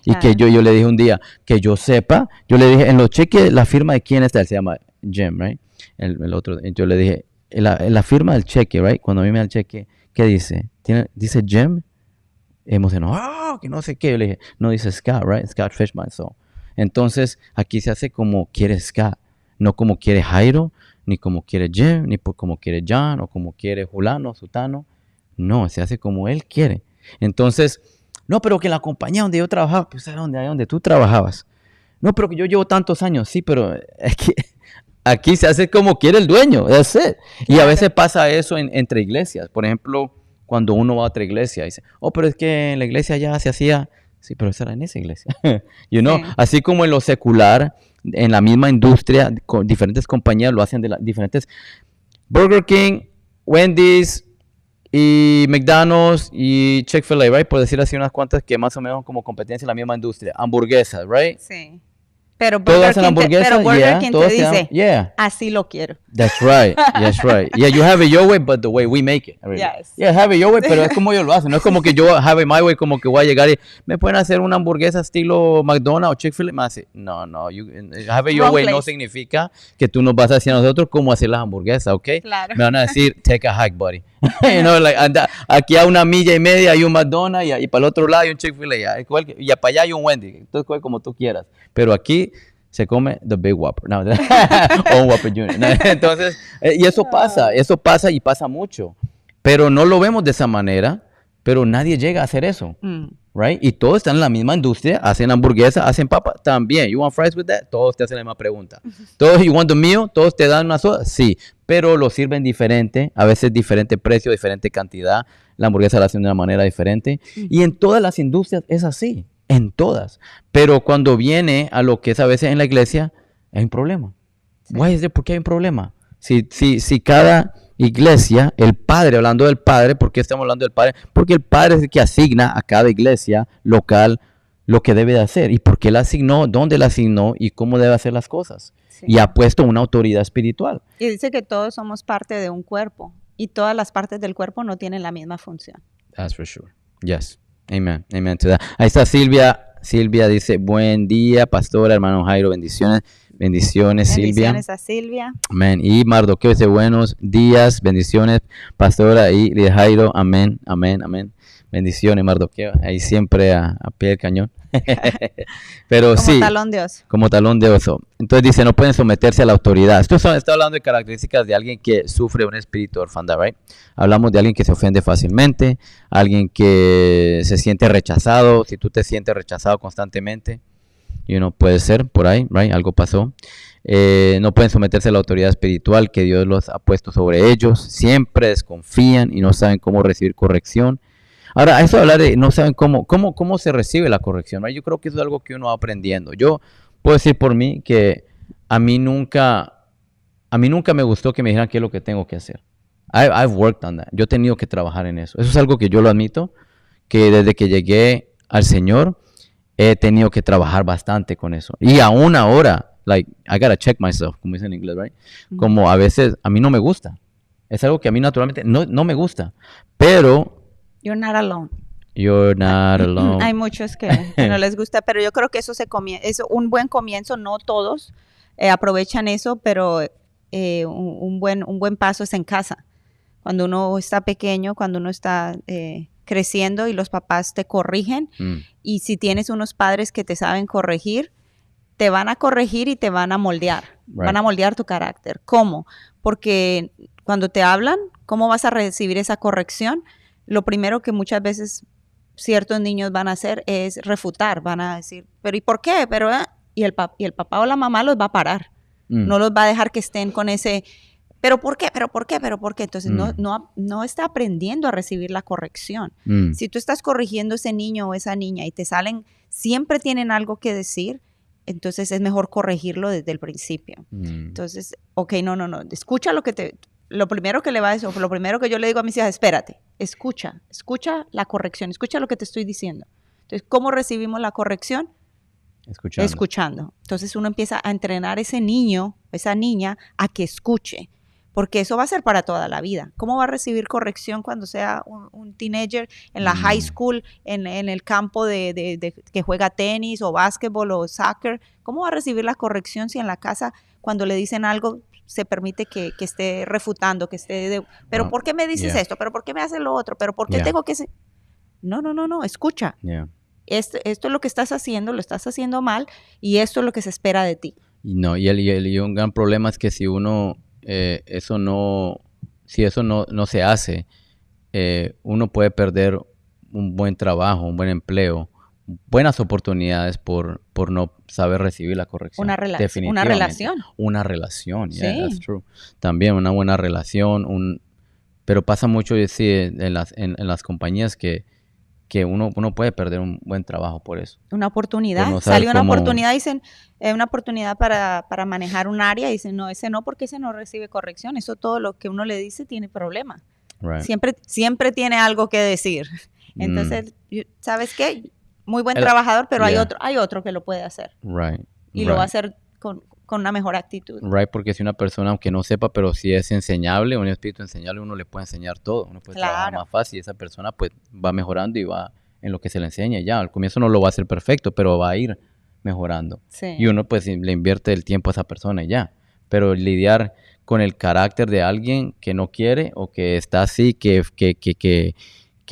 Y que yo le dije un día, que yo sepa, yo le dije, en los cheques, la firma de quién está, él se llama Jim, right? El otro, yo le dije, la firma del cheque, right? Cuando a mí me da el cheque, ¿qué dice? ¿Dice Jim? Emocionado, que no sé qué. Yo le dije, no, dice Scott, right? Scott Fishman, so. Entonces, aquí se hace como quiere Scott. No como quiere Jairo, ni como quiere Jim, ni como quiere John, o como quiere Julano, Sutano. No, se hace como él quiere. Entonces, no, pero que la compañía donde yo trabajaba, pues era donde tú trabajabas. No, pero que yo llevo tantos años, sí, pero es que aquí se hace como quiere el dueño, that's it. Y a veces pasa eso entre iglesias. Por ejemplo, cuando uno va a otra iglesia, dice, oh, pero es que en la iglesia ya se hacía. Sí, pero eso era en esa iglesia. You know? Sí. Así como en lo secular, en la misma industria, con diferentes compañías lo hacen de diferentes. Burger King, Wendy's y McDonald's y Chick-fil-A, right? Por decir así unas cuantas que más o menos como competencia en la misma industria. Hamburguesas, right? Sí. Pero Burger King te dice, así lo quiero. That's right, that's right. Yeah, you have it your way, but the way we make it. Really. Yes. Yeah, have it your way, pero es como ellos lo hacen. No es como que yo have it my way, como que voy a llegar y me pueden hacer una hamburguesa estilo McDonald's o Chick-fil-A. Me hace, no, have it your way no significa que tú nos vas a decir a nosotros cómo hacer las hamburguesas, ¿ok? Claro. Me van a decir, take a hike, buddy. You know, like, aquí a 1.5 millas hay un McDonald's y para el otro lado hay un Chick-fil-A. Y para allá hay un Wendy's. Entonces, como tú quieras. Pero aquí se come the Big Whopper, no, o un Whopper Junior. No, entonces, y eso pasa y pasa mucho. Pero no lo vemos de esa manera, pero nadie llega a hacer eso, right? Y todos están en la misma industria, hacen hamburguesas, hacen papas, también. You want fries with that? Todos te hacen la misma pregunta. Todos, you want the meal? Todos te dan una soda, sí, pero lo sirven diferente, a veces diferente precio, diferente cantidad. La hamburguesa la hacen de una manera diferente. Y en todas las industrias es así. En todas. Pero cuando viene a lo que es a veces en la iglesia, hay un problema. Sí. ¿Por qué hay un problema? Si cada iglesia, el padre, hablando del padre, ¿por qué estamos hablando del padre? Porque el padre es el que asigna a cada iglesia local lo que debe de hacer. ¿Y por qué la asignó? ¿Dónde la asignó? ¿Y cómo debe hacer las cosas? Sí. Y ha puesto una autoridad espiritual. Y dice que todos somos parte de un cuerpo. Y todas las partes del cuerpo no tienen la misma función. That's for sure. Yes. Amen. Amen to that. Ahí está Silvia. Silvia dice, buen día, pastora, hermano Jairo, bendiciones. Bendiciones, Silvia. Bendiciones a Silvia. Amén. Y Mardoqueo dice, buenos días, bendiciones, pastora y de Jairo. Amén, amén, amén. Bendiciones, Mardoqueo. Ahí siempre a pie del cañón. Pero Como sí, talón de oso. como talón de oso. Entonces dice, no pueden someterse a la autoridad. Está hablando de características de alguien que sufre un espíritu de orfandad, right? Hablamos de alguien que se ofende fácilmente, alguien que se siente rechazado. Si tú te sientes rechazado constantemente, puede ser por ahí, right? Algo pasó. No pueden someterse a la autoridad espiritual que Dios los ha puesto sobre ellos. Siempre desconfían y no saben cómo recibir corrección. Ahora, eso de hablar de no saben cómo se recibe la corrección, right? Yo creo que eso es algo que uno va aprendiendo. Yo puedo decir por mí que a mí nunca me gustó que me dijeran qué es lo que tengo que hacer. I've worked on that. Yo he tenido que trabajar en eso. Eso es algo que yo lo admito, que desde que llegué al Señor he tenido que trabajar bastante con eso. Y aún ahora, like, I gotta check myself, como dicen en inglés, right? Como a veces a mí no me gusta. Es algo que a mí naturalmente no me gusta. Pero You're not alone. You're not alone. Hay muchos que no les gusta, pero yo creo que eso es un buen comienzo. No todos aprovechan eso, pero un buen paso es en casa. Cuando uno está pequeño, cuando uno está creciendo y los papás te corrigen, y si tienes unos padres que te saben corregir, te van a corregir y te van a moldear. Right. Van a moldear tu carácter. ¿Cómo? Porque cuando te hablan, ¿cómo vas a recibir esa corrección? Lo primero que muchas veces ciertos niños van a hacer es refutar, van a decir, pero ¿y por qué? Pero, y el papá o la mamá los va a parar, no los va a dejar que estén con ese, pero ¿por qué? ¿Pero por qué? ¿Pero por qué? Entonces no está aprendiendo a recibir la corrección. Si tú estás corrigiendo a ese niño o esa niña y te siempre tienen algo que decir, entonces es mejor corregirlo desde el principio. Entonces, ok, no, escucha lo primero que le va a decir, lo primero que yo le digo a mis hijas, espérate, escucha la corrección, escucha lo que te estoy diciendo. Entonces, ¿cómo recibimos la corrección? Escuchando. Entonces uno empieza a entrenar a ese niño, esa niña, a que escuche, porque eso va a ser para toda la vida. ¿Cómo va a recibir corrección cuando sea un teenager en la high school, en el campo de que juega tenis o básquetbol o soccer? ¿Cómo va a recibir la corrección si en la casa cuando le dicen algo se permite que esté refutando, que esté pero ¿por qué me dices esto? ¿Pero por qué me haces lo otro? ¿Pero por qué tengo que...? No, escucha. Esto es lo que estás haciendo, lo estás haciendo mal y esto es lo que se espera de ti. Y un gran problema es que si uno, eso no se hace, uno puede perder un buen trabajo, un buen empleo, buenas oportunidades por no saber recibir la corrección. Una relación. Una relación, sí. That's true. También una buena relación, pero pasa mucho en las compañías que uno puede perder un buen trabajo por eso. Una oportunidad. Salió una oportunidad, dicen, una oportunidad para manejar un área, dicen, no, ese no, porque ese no recibe corrección. Eso todo lo que uno le dice tiene problema. Right. Siempre tiene algo que decir. Entonces, ¿sabes qué? Muy buen trabajador, pero hay otro que lo puede hacer. Right. Y lo va a hacer con una mejor actitud. Right, porque si una persona, aunque no sepa, pero si es enseñable, un espíritu enseñable, uno le puede enseñar todo. Uno puede trabajar más fácil y esa persona pues va mejorando y va en lo que se le enseña ya. Al comienzo no lo va a hacer perfecto, pero va a ir mejorando. Sí. Y uno pues le invierte el tiempo a esa persona y ya. Pero lidiar con el carácter de alguien que no quiere o que está así, que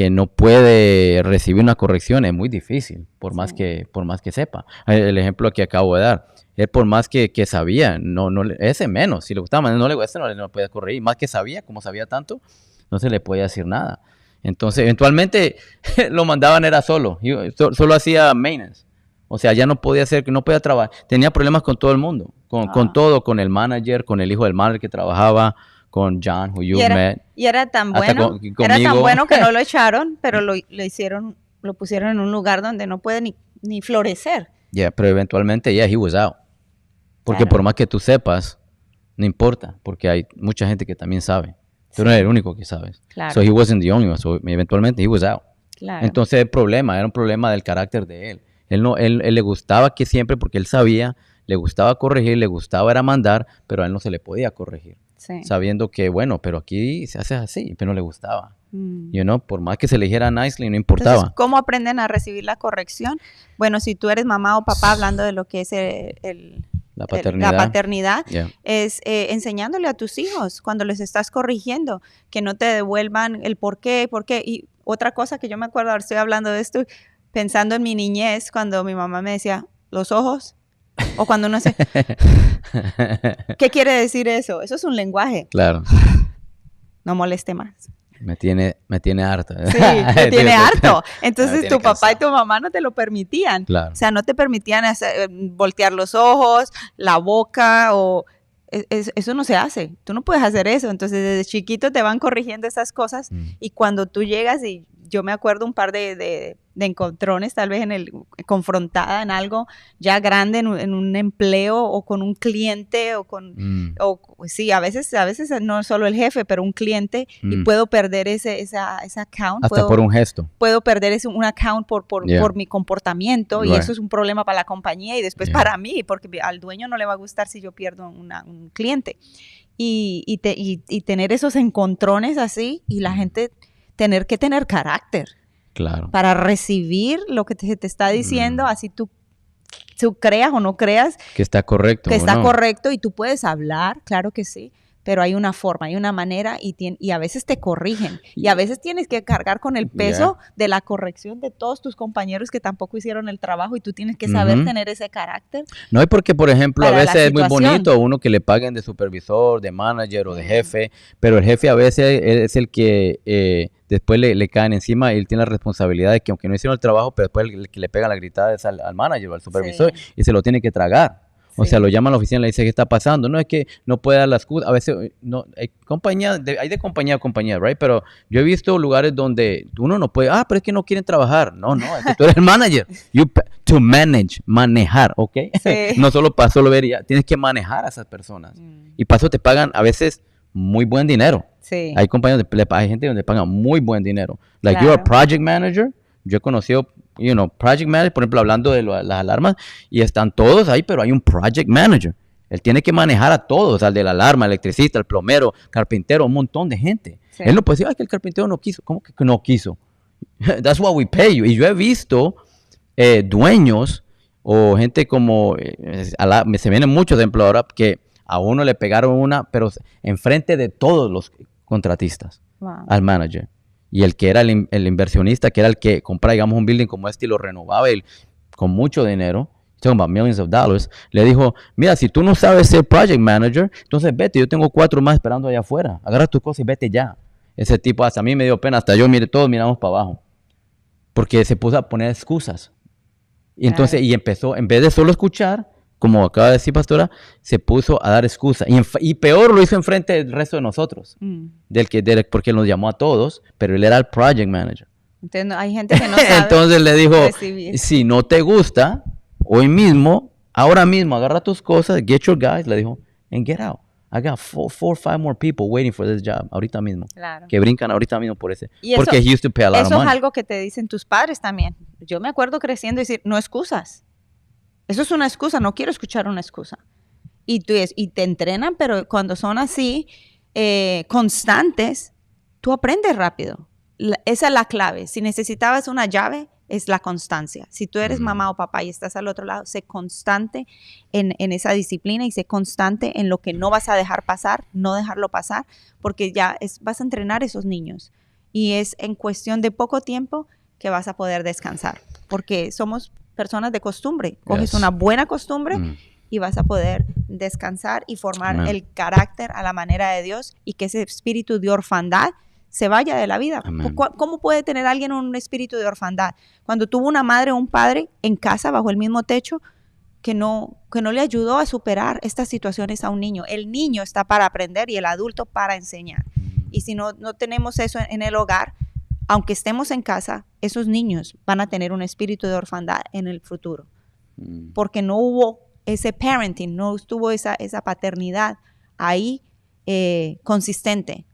no puede recibir una corrección es muy difícil, por más que sepa. El ejemplo que acabo de dar, él por más que sabía, ese menos, si le gustaba, no le podía corregir, más que sabía, como sabía tanto, no se le podía decir nada. Entonces, eventualmente lo mandaban era solo hacía maintenance. O sea, ya no podía trabajar, tenía problemas con todo el mundo, con todo, con el manager, con el hijo del manager que trabajaba, con John, who you met. Y era tan bueno, que no lo echaron, pero lo pusieron en un lugar donde no puede ni florecer. Pero eventualmente, he was out. Porque por más que tú sepas, no importa, porque hay mucha gente que también sabe. Tú no eres el único que sabes. Claro. So he wasn't the only one, so eventualmente he was out. Claro. Entonces era un problema del carácter de él. Él le gustaba que siempre, porque él sabía, le gustaba corregir, le gustaba era mandar, pero a él no se le podía corregir. Sí. Sabiendo que, bueno, pero aquí se hace así, pero no le gustaba. Por más que se le dijera nicely, no importaba. Entonces, ¿cómo aprenden a recibir la corrección? Bueno, si tú eres mamá o papá, hablando de lo que es la paternidad, es enseñándole a tus hijos cuando les estás corrigiendo, que no te devuelvan el por qué. Y otra cosa que yo me acuerdo, ahora estoy hablando de esto, pensando en mi niñez, cuando mi mamá me decía, los ojos, o cuando uno hace, ¿qué quiere decir eso? Eso es un lenguaje. Claro. No moleste más. Me tiene harta. Sí, me tiene harto. Entonces tu papá cansado. y tu mamá no te lo permitían. Claro. O sea, no te permitían voltear los ojos, la boca o... Eso no se hace. Tú no puedes hacer eso. Entonces, desde chiquito te van corrigiendo esas cosas y cuando tú llegas, y yo me acuerdo un par de encontrones, tal vez confrontada en algo ya grande, en un empleo o con un cliente o con... sí, a veces no solo el jefe, pero un cliente y puedo perder ese account. Hasta por un gesto. Puedo perder un account por mi comportamiento y eso es un problema para la compañía y después para mí, porque al dueño no le va a gustar si yo pierdo un cliente. Y tener esos encontrones así y la gente tener que tener carácter. Claro. Para recibir lo que te está diciendo, así tú creas o no creas. Que está correcto. Que está correcto y tú puedes hablar, claro que sí, pero hay una forma, hay una manera y a veces te corrigen. Y a veces tienes que cargar con el peso de la corrección de todos tus compañeros que tampoco hicieron el trabajo y tú tienes que saber tener ese carácter. No, y porque, por ejemplo, a veces es muy bonito uno que le paguen de supervisor, de manager o de jefe, pero el jefe a veces es el que después le caen encima y él tiene la responsabilidad de que aunque no hicieron el trabajo, pero después el que le pega la gritada es al manager o al supervisor y se lo tiene que tragar. O sea, lo llaman a la oficina y le dicen, ¿qué está pasando? No, es que no puede dar la excusa. A veces, no, hay de compañía a compañía, right? Pero yo he visto lugares donde uno no puede, pero es que no quieren trabajar. No, es que tú eres el manager. To manage, manejar, ¿ok? Sí. No solo para solo ver, tienes que manejar a esas personas. Y para eso te pagan a veces muy buen dinero. Sí. Hay compañías, hay gente donde pagan muy buen dinero. Like you're a project manager. Yo he conocido, project manager, por ejemplo, hablando de las alarmas, y están todos ahí, pero hay un project manager. Él tiene que manejar a todos, al de la alarma, el electricista, el plomero, carpintero, un montón de gente. Sí. Él no puede decir, que el carpintero no quiso. ¿Cómo que no quiso? That's what we pay you. Y yo he visto dueños o gente como, se vienen muchos ejemplos ahora, que a uno le pegaron una, pero enfrente de todos los contratistas, al manager. Y el que era el inversionista, que era el que compraba, digamos, un building como este y lo renovaba con mucho dinero, talking about millions of dollars, le dijo, mira, si tú no sabes ser project manager, entonces vete, yo tengo 4 más esperando allá afuera, agarra tus cosas y vete ya. Ese tipo, hasta a mí me dio pena, hasta yo, todos miramos para abajo, porque se puso a poner excusas. Y entonces, y empezó, en vez de solo escuchar, como acaba de decir Pastora, se puso a dar excusas. Y peor lo hizo enfrente del resto de nosotros. Porque él nos llamó a todos, pero él era el project manager. Entonces, hay gente que no sabe. Entonces le dijo, si no te gusta, hoy mismo, ahora mismo, agarra tus cosas, get your guys, le dijo, and get out. I got 4 or 5 more people waiting for this job, ahorita mismo. Claro. Que brincan ahorita mismo por ese. Y porque he used to pay a lot of money. Eso es algo que te dicen tus padres también. Yo me acuerdo creciendo y decir, no excusas. Eso es una excusa, no quiero escuchar una excusa. Y te entrenan, pero cuando son así, constantes, tú aprendes rápido. Esa es la clave. Si necesitabas una llave, es la constancia. Si tú eres mamá o papá y estás al otro lado, sé constante en esa disciplina y sé constante en lo que no vas a dejar pasar, no dejarlo pasar, porque ya vas a entrenar a esos niños. Y es en cuestión de poco tiempo que vas a poder descansar, porque somos personas de costumbre. Coges una buena costumbre y vas a poder descansar y formar el carácter a la manera de Dios y que ese espíritu de orfandad se vaya de la vida. ¿Cómo puede tener alguien un espíritu de orfandad? Cuando tuvo una madre o un padre en casa bajo el mismo techo que no le ayudó a superar estas situaciones a un niño. El niño está para aprender y el adulto para enseñar. Y si no tenemos eso en el hogar, aunque estemos en casa, esos niños van a tener un espíritu de orfandad en el futuro. Porque no hubo ese parenting, no estuvo esa paternidad ahí consistente,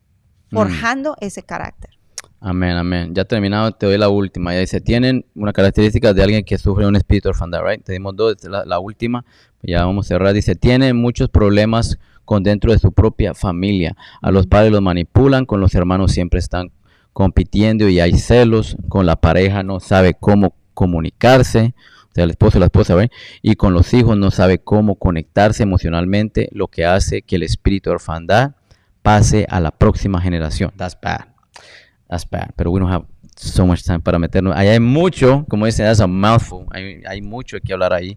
forjando ese carácter. Amén, amén. Ya terminado, te doy la última. Ya dice, tienen una característica de alguien que sufre un espíritu de orfandad, right? Te dimos 2, la última, ya vamos a cerrar. Dice, tienen muchos problemas dentro de su propia familia. A los padres los manipulan, con los hermanos siempre están compitiendo y hay celos, con la pareja no sabe cómo comunicarse, o sea, el esposo y la esposa, ¿ven? Y con los hijos no sabe cómo conectarse emocionalmente, lo que hace que el espíritu de orfandad pase a la próxima generación. That's bad. That's bad. Pero we don't have so much time para meternos. Ahí hay mucho, como dicen, that's a mouthful. Hay mucho que hablar ahí.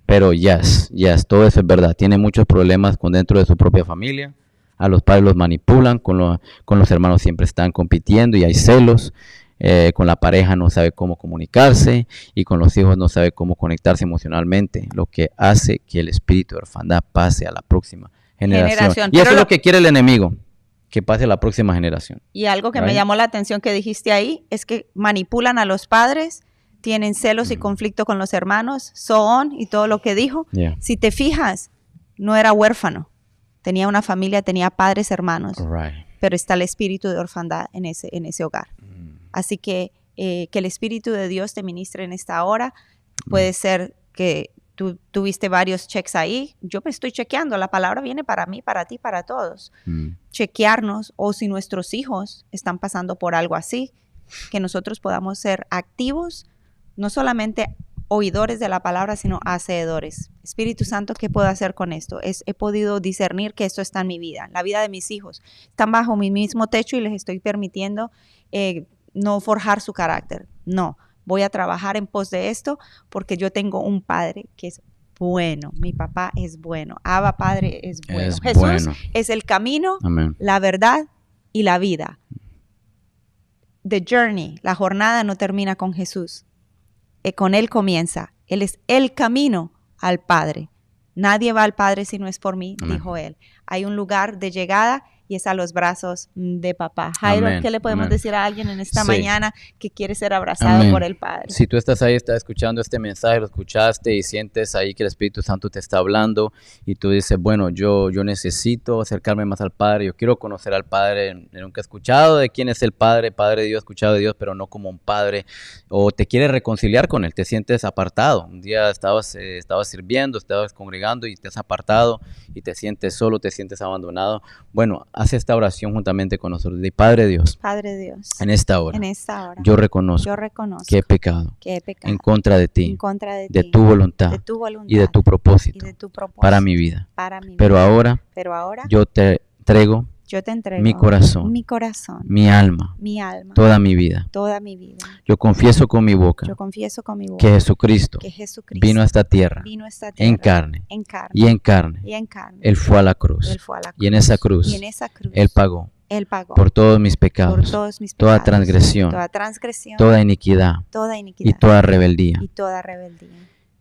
Pero yes, todo eso es verdad. Tiene muchos problemas dentro de su propia familia. A los padres los manipulan, con los hermanos siempre están compitiendo y hay celos. Con la pareja no sabe cómo comunicarse y con los hijos no sabe cómo conectarse emocionalmente, lo que hace que el espíritu de orfandad pase a la próxima generación. Y eso es lo que quiere el enemigo, que pase a la próxima generación. Y algo que me llamó la atención que dijiste ahí es que manipulan a los padres, tienen celos y conflicto con los hermanos, so on, y todo lo que dijo. Yeah. Si te fijas, no era huérfano, tenía una familia, tenía padres, hermanos, Right. pero está el espíritu de orfandad en ese hogar. Así que el Espíritu de Dios te ministre en esta hora. Puede ser que tú tuviste varios checks ahí. Yo me estoy chequeando. La palabra viene para mí, para ti, para todos. Chequearnos, o si nuestros hijos están pasando por algo así, que nosotros podamos ser activos, no solamente oidores de la palabra, sino hacedores. Espíritu Santo, ¿qué puedo hacer con esto? He podido discernir que esto está en mi vida, la vida de mis hijos. Están bajo mi mismo techo y les estoy permitiendo no forjar su carácter. No, voy a trabajar en pos de esto porque yo tengo un padre que es bueno. Mi papá es bueno. Abba Padre es bueno. Jesús es el camino, Amén. La verdad y la vida. The journey, la jornada no termina con Jesús. Con Él comienza. Él es el camino al Padre. Nadie va al Padre si no es por mí, Amén. Dijo Él. Hay un lugar de llegada y es a los brazos de papá. Jairo, Amén. ¿qué le podemos Amén. decir a alguien en esta Sí. mañana que quiere ser abrazado Amén. por el Padre? Si tú estás ahí, estás escuchando este mensaje, lo escuchaste y sientes ahí que el Espíritu Santo te está hablando y tú dices, bueno, yo necesito acercarme más al Padre, yo quiero conocer al Padre, nunca he escuchado de quién es el Padre de Dios, he escuchado de Dios, pero no como un Padre, o te quieres reconciliar con Él, te sientes apartado, un día estabas sirviendo, estabas congregando y te has apartado y te sientes solo, te sientes abandonado. Bueno, haz esta oración juntamente con nosotros. Dile, Padre Dios, Padre Dios, en esta hora, yo reconozco reconozco que he pecado que he pecado en contra de ti, en contra de de ti, tu voluntad de tu voluntad y de tu propósito y de tu propósito para mi vida. para mi Pero vida. ahora Pero ahora yo te entrego yo te entrego mi corazón, mi alma, alma, toda mi vida. toda mi vida. Yo confieso con mi boca Yo confieso con mi boca que Jesucristo que Jesucristo vino a esta tierra vino a esta tierra en carne en carne y en carne. y en carne. Él fue a la cruz Él fue a la cruz. y en esa cruz Y en esa cruz Él pagó Él pagó por todos mis por pecados, todos mis toda pecados, transgresión, toda iniquidad toda iniquidad y toda rebeldía. y toda rebeldía.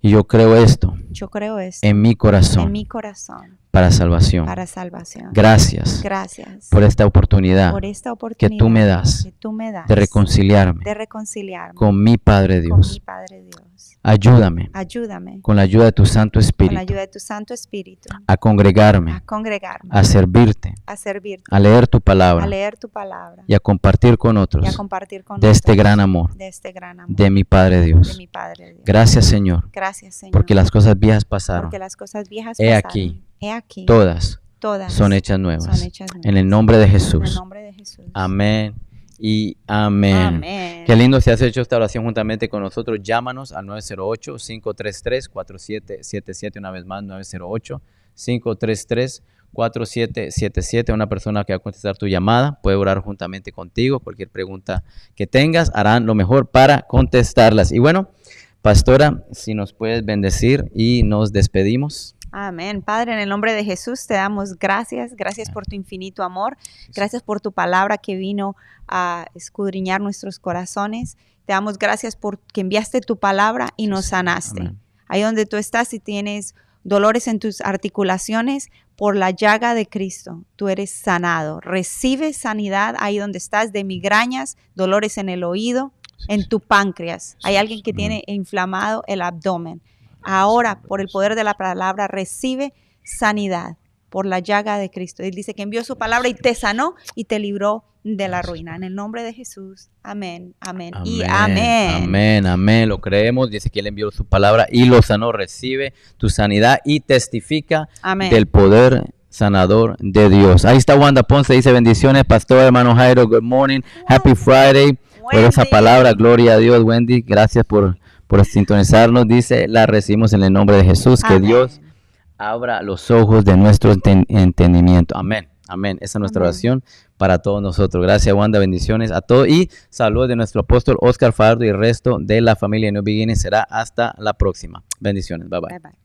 Y yo creo esto Yo creo esto en mi corazón en mi corazón para salvación. para salvación. Gracias Gracias por esta oportunidad por esta oportunidad que tú me das que tú me das de reconciliarme de reconciliarme con mi Padre con mi Dios. Padre Dios. Ayúdame Ayúdame con la ayuda de tu Santo con la Espíritu ayuda de tu Santo Espíritu a congregarme, a congregarme, a servirte, a servirte, a leer tu a palabra leer tu palabra y a compartir con y a otros compartir con de este nosotros gran amor de este gran amor de mi Padre de Dios. mi Padre Dios. Gracias, Señor, Gracias, Señor, porque las cosas viejas pasaron. porque las cosas viejas He pasaron. aquí, He aquí, Todas todas son hechas nuevas. son hechas En el nuevas. nombre de En el Jesús. nombre de Jesús. Amén y amén. Amén. Qué lindo si has hecho esta oración juntamente con nosotros. Llámanos al 908-533-4777. Una vez más, 908-533-4777. Una persona que va a contestar tu llamada puede orar juntamente contigo. Cualquier pregunta que tengas, harán lo mejor para contestarlas. Y bueno, pastora, si nos puedes bendecir y nos despedimos. Amén. Padre, en el nombre de Jesús te damos gracias. Gracias por tu infinito amor. Gracias por tu palabra que vino a escudriñar nuestros corazones. Te damos gracias por que enviaste tu palabra y nos sanaste. Amén. Ahí donde tú estás y tienes dolores en tus articulaciones, por la llaga de Cristo, tú eres sanado. Recibe sanidad ahí donde estás de migrañas, dolores en el oído, en tu páncreas. Hay alguien que tiene inflamado el abdomen. Ahora, por el poder de la palabra, recibe sanidad por la llaga de Cristo. Él dice que envió su palabra y te sanó y te libró de la ruina. En el nombre de Jesús. Amén, amén, y amén. Amén, amén. Lo creemos. Dice que Él envió su palabra y lo sanó. Recibe tu sanidad y testifica Amén. del poder sanador de Dios. Ahí está Wanda Ponce, dice bendiciones, pastor hermano Jairo, good morning, happy Friday, por esa palabra, gloria a Dios, Wendy, gracias por sintonizarnos, dice, la recibimos en el nombre de Jesús, que Amén. Dios abra los ojos de nuestro entendimiento, amén, amén, esa es nuestra Amén. oración para todos nosotros. Gracias, Wanda, bendiciones a todos y saludos de nuestro apóstol Oscar Fajardo y el resto de la familia New Beginning. Será hasta la próxima. Bendiciones, bye bye. Bye bye.